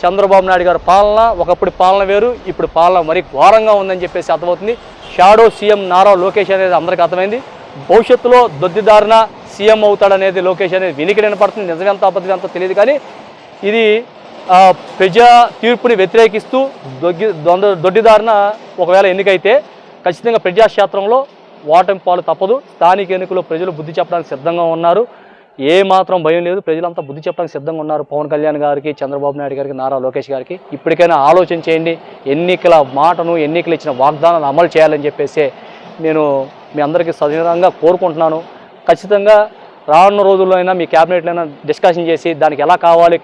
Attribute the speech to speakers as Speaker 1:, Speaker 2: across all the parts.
Speaker 1: చంద్రబాబు నాయుడు గారి పాలన ఒకప్పుడు పాలన వేరు, ఇప్పుడు పాలన మరీ ఘోరంగా ఉందని చెప్పేసి అర్థమవుతుంది. షాడో సీఎం నారా లోకేష్ అనేది అందరికీ అర్థమైంది. భవిష్యత్తులో దొద్దిదారిన సీఎం అవుతాడనేది లోకేష్ అనేది వినికి వినపడుతుంది. నిజమెంత అబద్ధం ఎంతో తెలియదు, కానీ ఇది ప్రజా తీర్పుని వ్యతిరేకిస్తూ దొడ్డిదారిన ఒకవేళ ఎన్నికైతే ఖచ్చితంగా ప్రజాక్షేత్రంలో ఓటమి పాలు తప్పదు. స్థానిక ఎన్నికల్లో ప్రజలు బుద్ధి చెప్పడానికి సిద్ధంగా ఉన్నారు. ఏ మాత్రం భయం లేదు, ప్రజలంతా బుద్ధి చెప్పడానికి సిద్ధంగా ఉన్నారు. పవన్ కళ్యాణ్ గారికి, చంద్రబాబు నాయుడు గారికి, నారా లోకేష్ గారికి ఇప్పటికైనా ఆలోచన చేయండి. ఎన్నికల మాటను, ఎన్నికలు ఇచ్చిన వాగ్దానాలను అమలు చేయాలని చెప్పేసి నేను మీ అందరికీ సవినయంగా కోరుకుంటున్నాను. ఖచ్చితంగా రానున్న రోజుల్లో అయినా మీ క్యాబినెట్లో అయినా డిస్కషన్ చేసి దానికి ఎలా కావాలి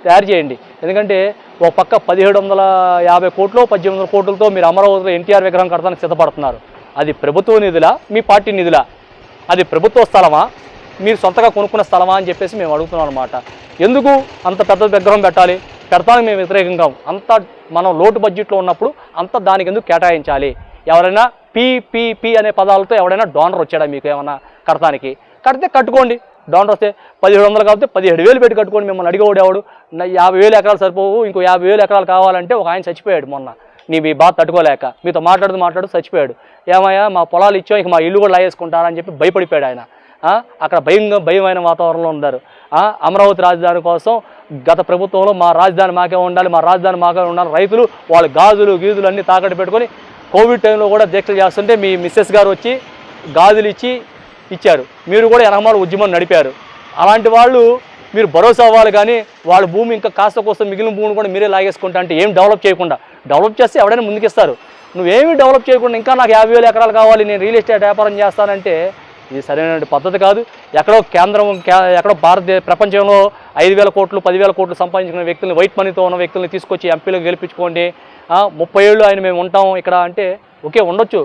Speaker 1: తయారు చేయండి. ఎందుకంటే ఒక పక్క 1750 కోట్లు 1800 కోట్లతో మీరు అమరావతిలో ఎన్టీఆర్ విగ్రహం కడతానికి సిద్ధపడుతున్నారు. అది ప్రభుత్వ నిధులా, మీ పార్టీ నిధులా? అది ప్రభుత్వ స్థలమా, మీరు సొంతగా కొనుక్కున్న స్థలమా అని చెప్పేసి మేము అడుగుతున్నాం అనమాట. ఎందుకు అంత పెద్ద విగ్రహం పెట్టాలి? పెడతానికి మేము వ్యతిరేకంగా. అంత మనం లోటు బడ్జెట్లో ఉన్నప్పుడు అంత దానికి ఎందుకు కేటాయించాలి? ఎవరైనా పీపీపీ అనే పదాలతో ఎవరైనా డోనర్ వచ్చాడా మీకు ఏమన్నా కడతానికి? కడితే కట్టుకోండి. డోనర్ వస్తే 1700 కాబట్టి 17,000 పెట్టి కట్టుకోండి. మిమ్మల్ని అడిగేవాడు 50,000 ఎకరాలు సరిపోవు, ఇంకో 50,000 ఎకరాలు కావాలంటే ఒక ఆయన చచ్చిపోయాడు మొన్న. మీ బాధ తట్టుకోలేక మీతో మాట్లాడుతూ చచ్చిపోయాడు. ఏమయ్యా మా పొలాలు ఇచ్చాం, ఇక మా ఇల్లు కూడా లాగేసుకుంటారని చెప్పి భయపడిపోయాడు ఆయన. అక్కడ భయమైన వాతావరణంలో ఉన్నారు. అమరావతి రాజధాని కోసం గత ప్రభుత్వంలో మా రాజధాని మాకే ఉండాలి, మా రాజధాని మాకే ఉండాలి, రైతులు వాళ్ళు గాజులు గీజులు అన్నీ తాకట్టు పెట్టుకొని కోవిడ్ టైంలో కూడా దీక్షలు చేస్తుంటే మీ మిస్సెస్ గారు వచ్చి గాజులు ఇచ్చారు. మీరు కూడా ఎనకమాల ఉద్యమం నడిపారు. అలాంటి వాళ్ళు మీరు భరోసా అవ్వాలి, కానీ వాళ్ళ భూమి ఇంకా కాస్త కోసం మిగిలిన భూమిని కూడా మీరే లాగేసుకుంటా అంటే ఏం డెవలప్ చేయకుండా. డెవలప్ చేస్తే ఎవడైనా ముందుకిస్తారు. నువ్వేమీ డెవలప్ చేయకుండా ఇంకా నాకు 50,000 ఎకరాలు కావాలి, నేను రియల్ ఎస్టేట్ వ్యాపారం చేస్తానంటే ఇది సరైన పద్ధతి కాదు. ఎక్కడో ప్రపంచంలో 5,000 కోట్లు 10,000 కోట్లు సంపాదించుకున్న వ్యక్తులను, వైట్ మనీతో ఉన్న వ్యక్తులను తీసుకొచ్చి ఎంపీలకు గెలిపించుకోండి, 30 ఏళ్ళు ఆయన మేము ఉంటాం ఇక్కడ అంటే ఓకే ఉండొచ్చు.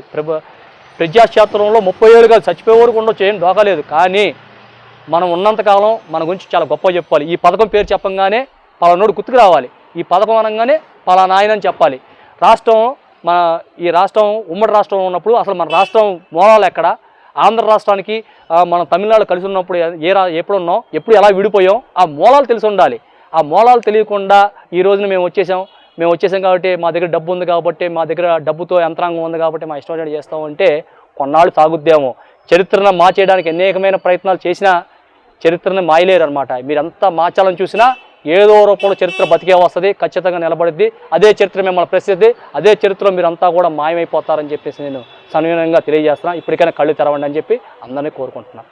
Speaker 1: ప్రజాక్షేత్రంలో 30 ఏళ్ళు కాదు, చచ్చిపోయే వరకు ఉండొచ్చు, ఏం డోకలేదు. కానీ మనం ఉన్నంతకాలం మన గురించి చాలా గొప్ప చెప్పాలి. ఈ పథకం పేరు చెప్పంగానే పలానోడు గుర్తుకు రావాలి. ఈ పథకం అనగానే పలానా ఆయన అని చెప్పాలి. ఈ రాష్ట్రం ఉమ్మడి రాష్ట్రం ఉన్నప్పుడు అసలు మన రాష్ట్రం మూలాలు ఎక్కడ? ఆంధ్ర రాష్ట్రానికి మనం తమిళనాడు కలిసి ఉన్నప్పుడు ఎప్పుడున్నాం, ఎప్పుడు ఎలా విడిపోయాం, ఆ మూలాలు తెలిసి ఉండాలి. ఆ మూలాలు తెలియకుండా ఈ రోజున మేము వచ్చేసాం కాబట్టి మా దగ్గర డబ్బు ఉంది కాబట్టి, మా దగ్గర డబ్బుతో యంత్రాంగం ఉంది కాబట్టి మా ఇష్టం చేస్తామంటే కొన్నాళ్ళు సాగుద్దేమో. చరిత్రను మార్చేయడానికి అనేకమైన ప్రయత్నాలు చేసినా చరిత్రను మాయలేరు అనమాట. మీరంతా మార్చాలని చూసినా ఏదో రూపంలో చరిత్ర బతికే వస్తుంది, ఖచ్చితంగా నిలబడిద్ది. అదే చరిత్ర మిమ్మల్ని ప్రసిద్ధి, అదే చరిత్రలో మీరంతా కూడా మాయమైపోతారని చెప్పేసి నేను సవినయంగా తెలియజేస్తున్నాను. ఇప్పటికైనా కళ్ళు తెరవండి అని చెప్పి అందరినీ కోరుకుంటున్నాను.